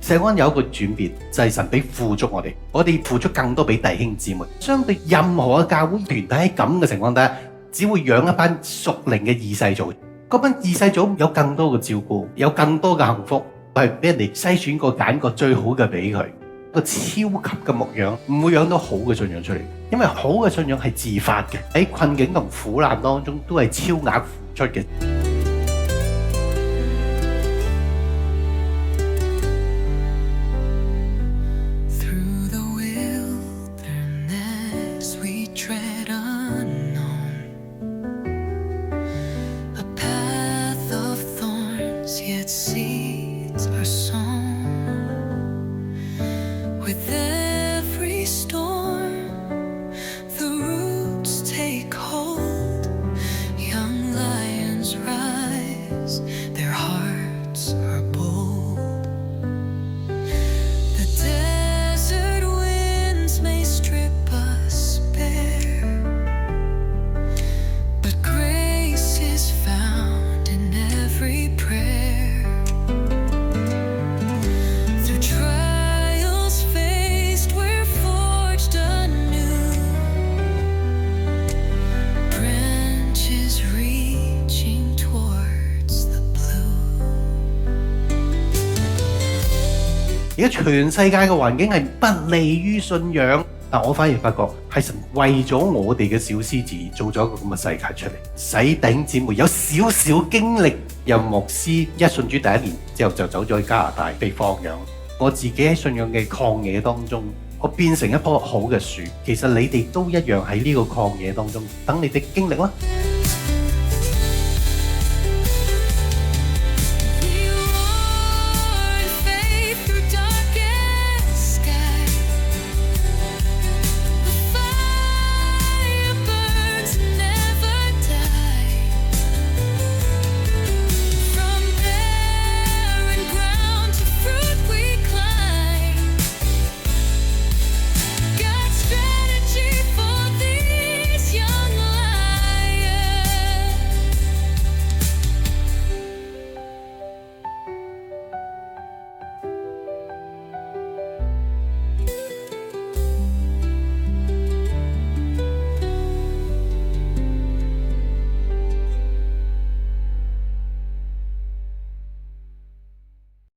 社安有一個轉變，就係神俾富足我哋付出更多俾弟兄姊妹。相對任何嘅教會團體喺咁嘅情況底下，只會養一班屬靈嘅二世祖。嗰班二世祖有更多嘅照顧，有更多嘅幸福，係俾人哋篩選過揀過最好嘅俾佢。個超級嘅牧養唔會養到好嘅信仰出嚟，因為好嘅信仰係自發嘅，喺困境同苦難當中都係超額付出嘅。而家全世界嘅環境係不利於信仰，但我反而發覺係神為咗我哋嘅小獅子做咗一個咁嘅世界出嚟，使弟兄姊妹有少少經歷。由牧師一信主第一年之後就走咗去加拿大被放養，我自己喺信仰嘅曠野當中，我變成一棵好嘅樹。其實你哋都一樣喺呢個曠野當中，等你哋經歷啦。